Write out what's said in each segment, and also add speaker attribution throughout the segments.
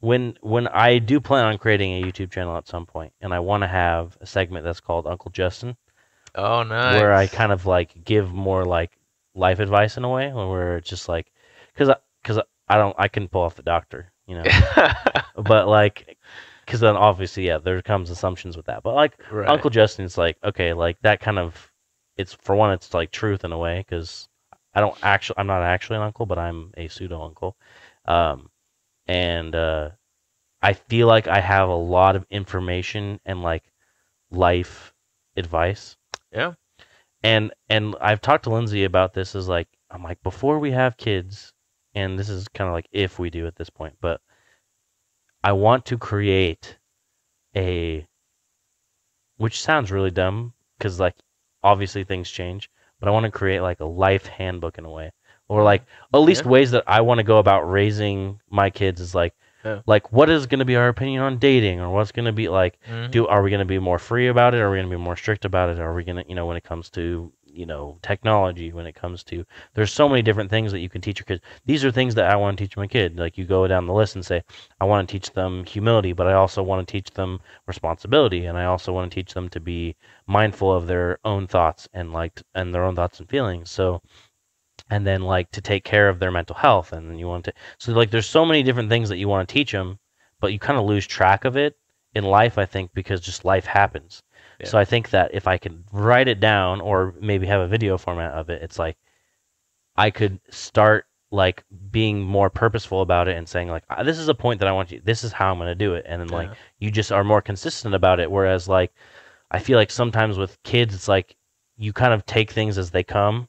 Speaker 1: when I do plan on creating a YouTube channel at some point, and I want to have a segment that's called Uncle Justin,
Speaker 2: Oh,
Speaker 1: where I
Speaker 2: nice.
Speaker 1: kind of like give more like life advice in a way, where it's just like, because I don't I can pull off the doctor, but like, because then obviously yeah, there comes assumptions with that, but like
Speaker 2: Right.
Speaker 1: Uncle Justin's like okay, like that kind of it's for one it's like truth in a way because I'm not actually an uncle, but I'm a pseudo uncle, um, and I feel like I have a lot of information and like life advice.
Speaker 2: Yeah.
Speaker 1: And I've talked to Lindsay about this is like I'm like before we have kids, and this is kind of like if we do at this point, but I want to create a which sounds really dumb because like obviously things change, but I want to create like a life handbook in a way, or
Speaker 2: Mm.
Speaker 1: like at least
Speaker 2: Yeah.
Speaker 1: ways that I want to go about raising my kids is
Speaker 2: Yeah.
Speaker 1: like what is going to be our opinion on dating, or what's going to be like
Speaker 2: Hmm.
Speaker 1: do are we going to be more free about it, are we going to be more strict about it, are we going to when it comes to technology, when it comes to there's so many different things that you can teach your kids. These are things that I want to teach my kid. Like you go down the list and say I want to teach them humility, but I also want to teach them responsibility, and I also want to teach them to be mindful of their own thoughts and their own thoughts and feelings. So and then like to take care of their mental health, and then you want to so like there's so many different things that you want to teach them, but you kind of lose track of it in life, I think, because just life happens.
Speaker 2: Yeah.
Speaker 1: So I think that if I could write it down or maybe have a video format of it, it's like I could start like being more purposeful about it and saying like this is a point that I want you, this is how I'm going to do it, and then like
Speaker 2: Yeah.
Speaker 1: you just are more consistent about it, whereas like I feel like sometimes with kids it's like you kind of take things as they come,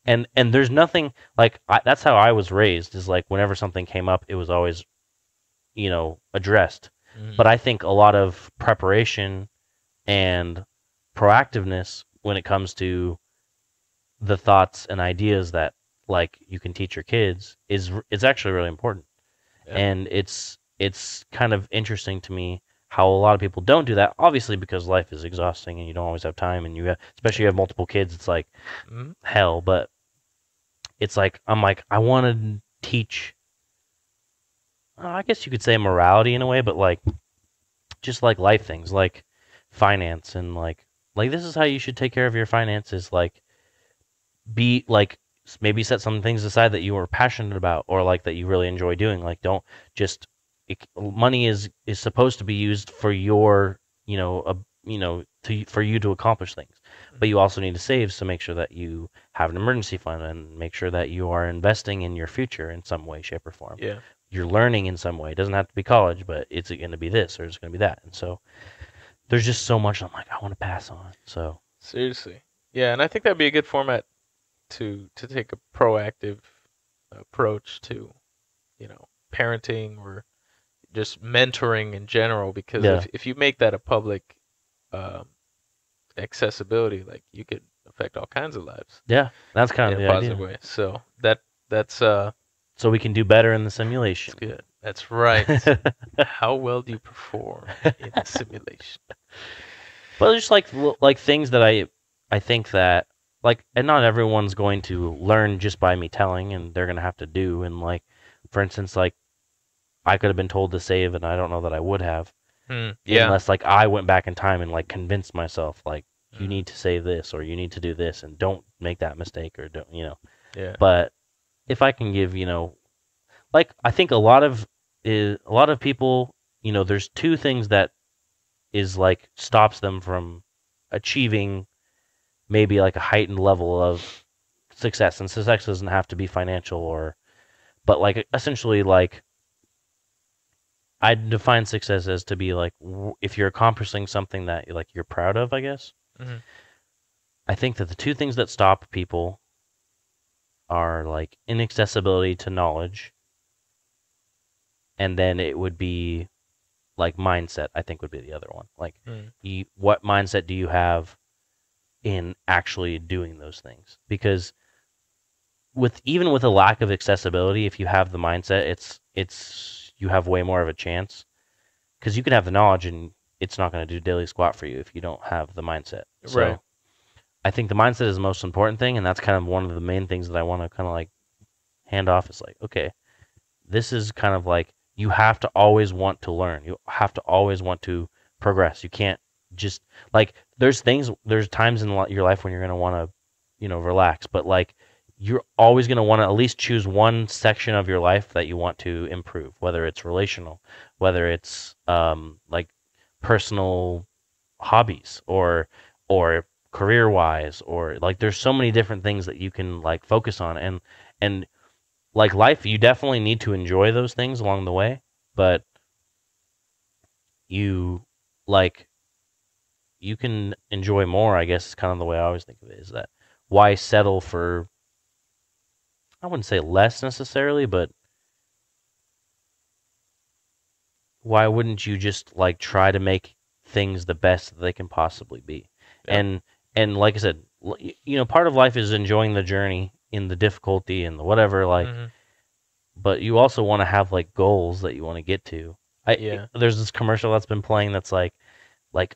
Speaker 1: and there's nothing like that's how I was raised is like whenever something came up it was always addressed,
Speaker 2: Hmm.
Speaker 1: but I think a lot of preparation and proactiveness when it comes to the thoughts and ideas that like you can teach your kids is actually really important,
Speaker 2: Yeah.
Speaker 1: and it's kind of interesting to me how a lot of people don't do that, obviously because life is exhausting and you don't always have time, and especially you have multiple kids, it's like
Speaker 2: Hmm.
Speaker 1: hell, but it's like I'm like I want to teach. I guess you could say morality in a way, but like just like life things, like finance and like this is how you should take care of your finances. Like be like maybe set some things aside that you are passionate about or like that you really enjoy doing. Like don't just money is supposed to be used for your for you to accomplish things, but you also need to save, so make sure that you have an emergency fund and make sure that you are investing in your future in some way, shape, or form.
Speaker 2: Yeah.
Speaker 1: You're learning in some way. It doesn't have to be college, but it's going to be this or it's going to be that. And so there's just so much I'm like I want to pass on. So
Speaker 2: Seriously. Yeah, and I think that'd be a good format to take a proactive approach to, parenting or just mentoring in general. Because
Speaker 1: yeah,
Speaker 2: if you make that a public um, accessibility, like you could affect all kinds of lives
Speaker 1: yeah, that's kind
Speaker 2: in
Speaker 1: of
Speaker 2: a
Speaker 1: the
Speaker 2: positive
Speaker 1: idea.
Speaker 2: way. So that's
Speaker 1: So we can do better in the
Speaker 2: it's
Speaker 1: simulation.
Speaker 2: good. That's right. How well do you perform in the simulation?
Speaker 1: But just like things that I think that like and not everyone's going to learn just by me telling, and they're gonna have to do, and like for instance like I could have been told to save and I don't know that I would have
Speaker 2: Hmm. Yeah.
Speaker 1: unless like I went back in time and like convinced myself like you
Speaker 2: Hmm.
Speaker 1: need to save this or you need to do this and don't make that mistake or don't.
Speaker 2: Yeah.
Speaker 1: But if I can give like I think a lot of people there's two things that is like stops them from achieving maybe like a heightened level of success, and success doesn't have to be financial or but like essentially like I define success as to be like if you're accomplishing something that like you're proud of, I guess.
Speaker 2: Hmm.
Speaker 1: I think that the two things that stop people are like inaccessibility to knowledge, and then it would be like mindset, I think would be the other one. Like
Speaker 2: Hmm.
Speaker 1: what mindset do you have in actually doing those things? Because with even with a lack of accessibility, if you have the mindset, it's you have way more of a chance because you can have the knowledge and it's not going to do daily squat for you if you don't have the mindset.
Speaker 2: Right.
Speaker 1: So I think the mindset is the most important thing, and that's kind of one of the main things that I want to kind of like hand off. Is like, okay, this is kind of like you have to always want to learn. You have to always want to progress. You can't just like there's times in your life when you're gonna want to, relax, but like you're always gonna want to at least choose one section of your life that you want to improve, whether it's relational, whether it's like personal hobbies or career wise, or like there's so many different things that you can like focus on, and like life, you definitely need to enjoy those things along the way, but you like you can enjoy more, I guess is kind of the way I always think of it, is that why settle for, I wouldn't say less necessarily, but why wouldn't you just like try to make things the best that they can possibly be?
Speaker 2: Yeah.
Speaker 1: And like I said, part of life is enjoying the journey in the difficulty and the whatever, like,
Speaker 2: Mm-hmm.
Speaker 1: but you also want to have like goals that you want to get to.
Speaker 2: Yeah.
Speaker 1: There's this commercial that's been playing that's like,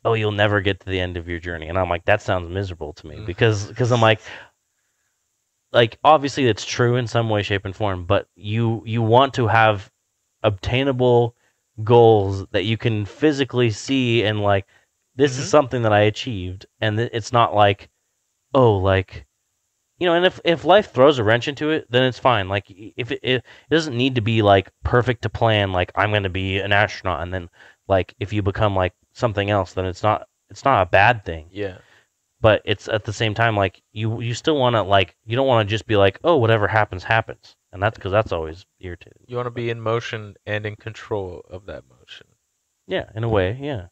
Speaker 1: oh, you'll never get to the end of your journey, and I'm like, that sounds miserable to me, because I'm like obviously it's true in some way, shape, and form, but you want to have obtainable goals that you can physically see, and like this is
Speaker 2: Mm-hmm.
Speaker 1: something that I achieved, and it's not like, oh, like, and if life throws a wrench into it, then it's fine. Like if it doesn't need to be like perfect to plan, like I'm going to be an astronaut, and then like if you become like something else, then it's not a bad thing.
Speaker 2: Yeah.
Speaker 1: But it's at the same time like you still want to, like, you don't want to just be like, oh, whatever happens happens, and that's because that's always irritating.
Speaker 2: You want to be in motion and in control of that motion.
Speaker 1: Yeah, in a way, yeah.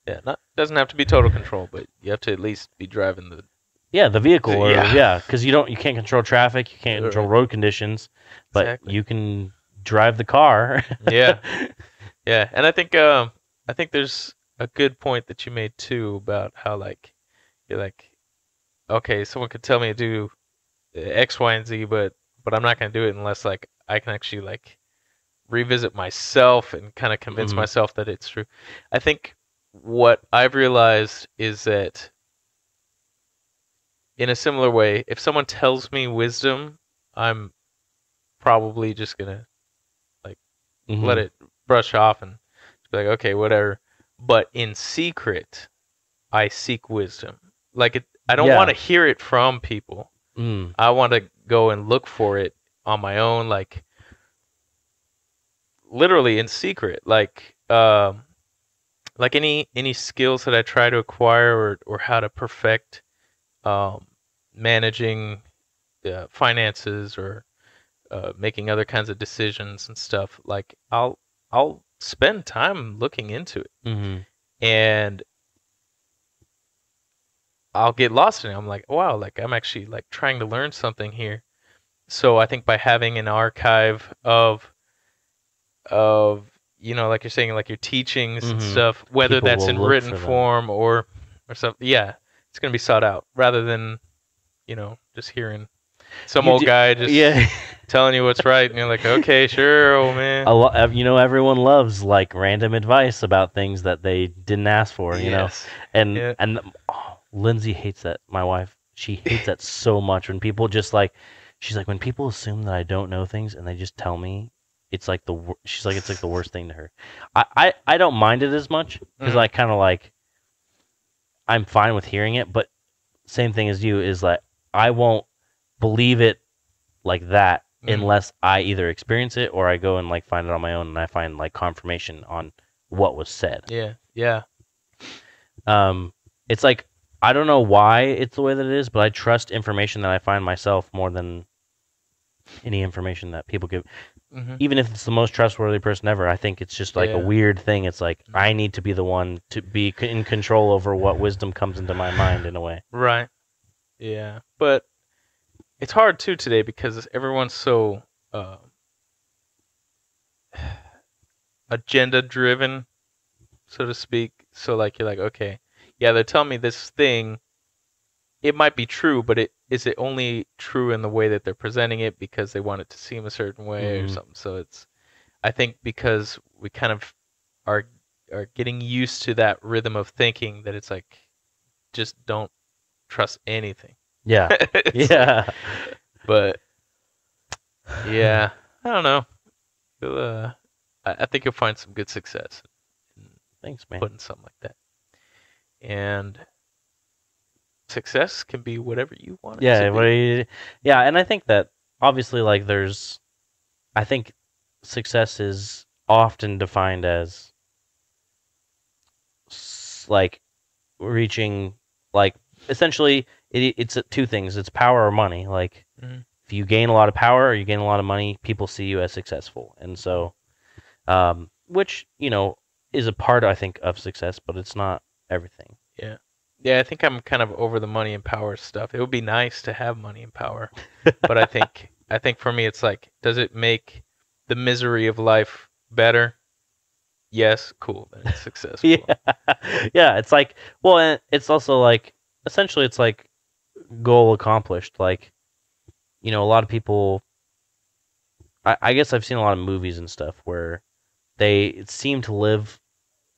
Speaker 2: Yeah, not doesn't have to be total control, but you have to at least be driving the.
Speaker 1: Yeah, the vehicle, or
Speaker 2: Yeah.
Speaker 1: yeah, because you can't control traffic, you can't control road conditions, but
Speaker 2: Exactly.
Speaker 1: you can drive the car.
Speaker 2: Yeah. Yeah, and I think there's a good point that you made too about how like you're like, okay, someone could tell me to do X, Y, and Z, but I'm not gonna do it unless like I can actually like revisit myself and kind of convince
Speaker 1: Mhm.
Speaker 2: myself that it's true. I think what I've realized is that in a similar way, if someone tells me wisdom, I'm probably just gonna like let
Speaker 1: Mhm.
Speaker 2: it brush off and be like, okay, whatever. But in secret, I seek wisdom. Like I don't want
Speaker 1: Yeah.
Speaker 2: to hear it from people.
Speaker 1: Mm.
Speaker 2: I want to go and look for it on my own, like literally in secret. Like any skills that I try to acquire or how to perfect managing finances or making other kinds of decisions and stuff. Like I'll spend time looking into it,
Speaker 1: Mhm.
Speaker 2: and I'll get lost in it. I'm like, wow, like I'm actually like trying to learn something here. So I think by having an archive of like you're saying, like your teachings and
Speaker 1: Mhm.
Speaker 2: stuff, whether
Speaker 1: People
Speaker 2: that's
Speaker 1: will
Speaker 2: in
Speaker 1: look
Speaker 2: written
Speaker 1: for them.
Speaker 2: form or something, yeah, it's gonna be sought out rather than just hearing some
Speaker 1: You
Speaker 2: old
Speaker 1: do,
Speaker 2: guy just
Speaker 1: yeah.
Speaker 2: telling you what's right, and you're like, okay, sure, old man.
Speaker 1: Everyone loves like random advice about things that they didn't ask for,
Speaker 2: Yes.
Speaker 1: and
Speaker 2: Yeah.
Speaker 1: Lindsay hates that. My wife, she hates that so much when people just like, she's like, when people assume that I don't know things and they just tell me, it's like she's like, it's like the worst thing to her. I don't mind it as much because I kind of like, I'm fine with hearing it, but same thing as you is like, I won't believe it like that unless I either experience it or I go and like find it on my own and I find like confirmation on what was said.
Speaker 2: Yeah. Yeah.
Speaker 1: It's like, I don't know why it's the way that it is, but I trust information that I find myself more than any information that people give.
Speaker 2: Mm-hmm.
Speaker 1: Even if it's the most trustworthy person ever, I think it's just like a
Speaker 2: Yeah.
Speaker 1: weird thing. It's like I need to be the one to be in control over what wisdom comes into my mind in a way.
Speaker 2: Right. Yeah. But it's hard too today because everyone's so agenda driven, so to speak. So like you're like, okay, yeah, they're telling me this thing. It might be true, but is it only true in the way that they're presenting it because they want it to seem a certain way or something? So I think because we kind of are getting used to that rhythm of thinking that it's like just don't trust anything.
Speaker 1: Yeah. Yeah.
Speaker 2: But yeah, I don't know. I think you'll find some good success in
Speaker 1: Thanks, man.
Speaker 2: putting something like that. And success can be whatever you want it to
Speaker 1: Yeah,
Speaker 2: be.
Speaker 1: yeah, and I think that obviously, like, I think success is often defined as like reaching, like, essentially, it's two things. It's power or money. Like,
Speaker 2: Mhm.
Speaker 1: if you gain a lot of power or you gain a lot of money, people see you as successful, and so, which is a part, I think, of success, but it's not everything.
Speaker 2: Yeah. Yeah, I think I'm kind of over the money and power stuff. It would be nice to have money and power, but I think for me it's like, does it make the misery of life better? Yes, cool, then it's successful.
Speaker 1: Yeah, yeah. It's like, well, and it's also like, essentially, it's like goal accomplished. Like, a lot of people. I guess I've seen a lot of movies and stuff where they seem to live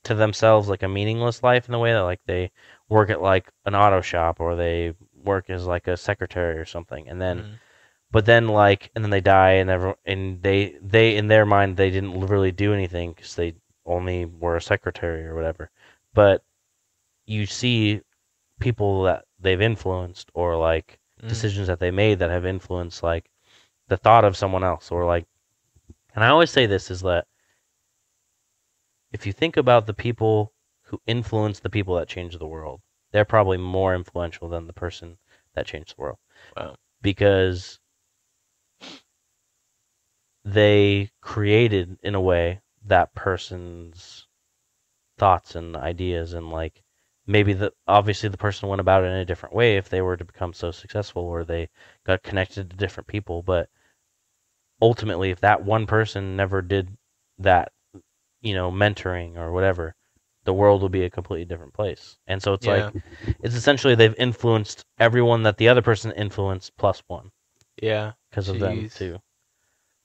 Speaker 1: to themselves like a meaningless life in the way that, like, they work at like an auto shop or they work as like a secretary or something, and then
Speaker 2: Mhm.
Speaker 1: but then, like, and then they die, and they in their mind they didn't really do anything because they only were a secretary or whatever. But you see people that they've influenced, or like
Speaker 2: Mm.
Speaker 1: decisions that they made that have influenced, like, the thought of someone else, or like, and I always say this is that if you think about the people who influence the people that change the world, they're probably more influential than the person that changed the world,
Speaker 2: Wow.
Speaker 1: because they created, in a way, that person's thoughts and ideas, and, like, maybe obviously the person went about it in a different way if they were to become so successful, or they got connected to different people, but ultimately, if that one person never did that, mentoring or whatever, the world will be a completely different place. And so it's like,
Speaker 2: Yeah.
Speaker 1: it's essentially they've influenced everyone that the other person influenced plus one
Speaker 2: Yeah.
Speaker 1: because of them
Speaker 2: Jeez.
Speaker 1: too.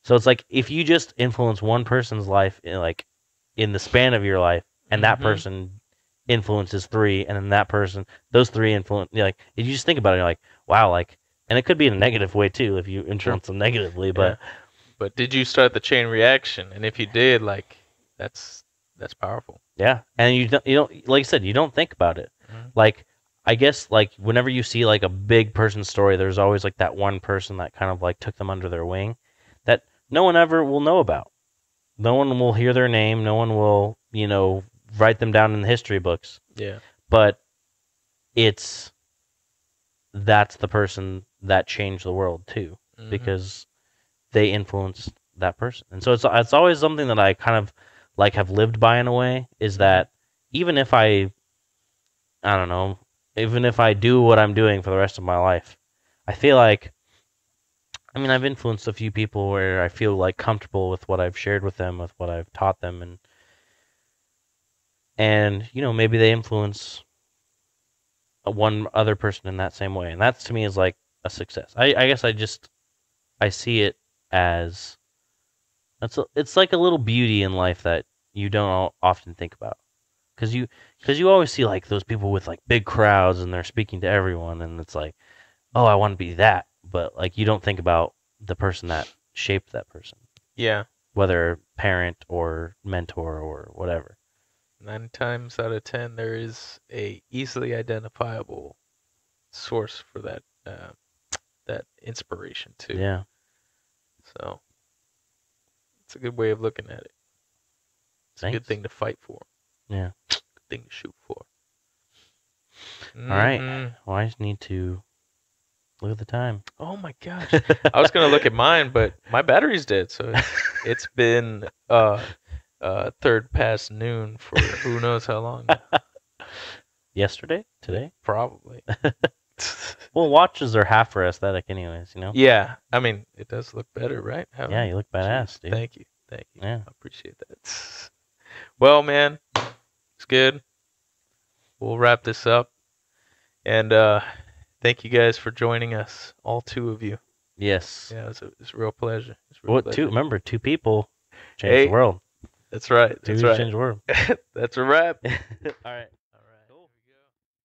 Speaker 1: So it's like, if you just influence one person's life in the span of your life, and that
Speaker 2: Mhm.
Speaker 1: person influences three, and then that person, those three influence, like, if you just think about it, you're like, wow, like, and it could be in a negative way too if you
Speaker 2: True.
Speaker 1: influence them negatively,
Speaker 2: Yeah.
Speaker 1: but
Speaker 2: But did you start the chain reaction? And if you did, like, that's that's powerful.
Speaker 1: yeah, and you don't, like I said, you don't think about it.
Speaker 2: Mhm.
Speaker 1: Like, I guess, like, whenever you see like a big person story, there's always like that one person that kind of like took them under their wing that no one ever will know about. No one will hear their name. No one will, write them down in the history books.
Speaker 2: Yeah.
Speaker 1: But it's that's the person that changed the world too,
Speaker 2: Mhm.
Speaker 1: because they influenced that person. And so it's always something that I kind of like have lived by, in a way, is
Speaker 2: Mhm.
Speaker 1: that even if I don't know, even if I do what I'm doing for the rest of my life, I feel like, I mean, I've influenced a few people where I feel like comfortable with what I've shared with them, with what I've taught them, and maybe they influence one other person in that same way, and that to me is like a success. I guess I see it as it's like a little beauty in life that you don't often think about, because you always see like those people with like big crowds and they're speaking to everyone, and it's like, oh, I want to be that, but like you don't think about the person that shaped that person,
Speaker 2: Yeah.
Speaker 1: whether parent or mentor or whatever.
Speaker 2: 9 times out of 10, there is a easily identifiable source for that inspiration too.
Speaker 1: Yeah,
Speaker 2: So it's a good way of looking at it. It's a good
Speaker 1: thanks.
Speaker 2: thing to fight for.
Speaker 1: Yeah.
Speaker 2: Good thing to shoot for.
Speaker 1: All right.
Speaker 2: Mhm.
Speaker 1: Well, I just need to look at the time.
Speaker 2: Oh my gosh. I was gonna look at mine, but my battery's dead, so it's been third past noon for who knows how long now.
Speaker 1: Yesterday? Today?
Speaker 2: Probably.
Speaker 1: Well, watches are half for aesthetic, anyways.
Speaker 2: Yeah, I mean, it does look better, right?
Speaker 1: Yeah,
Speaker 2: Having
Speaker 1: you
Speaker 2: it.
Speaker 1: look badass,
Speaker 2: Jeez,
Speaker 1: dude.
Speaker 2: thank you, thank you.
Speaker 1: Yeah.
Speaker 2: I appreciate that. Well, man, it's good. We'll wrap this up, and thank you guys for joining us, all two of you.
Speaker 1: Yes.
Speaker 2: Yeah, it's a real pleasure. It's a real
Speaker 1: What? Two?
Speaker 2: pleasure.
Speaker 1: Remember, two people change the
Speaker 2: Hey,
Speaker 1: world.
Speaker 2: that's right.
Speaker 1: Two
Speaker 2: That's
Speaker 1: people
Speaker 2: right.
Speaker 1: change the world.
Speaker 2: That's a wrap.
Speaker 1: All right.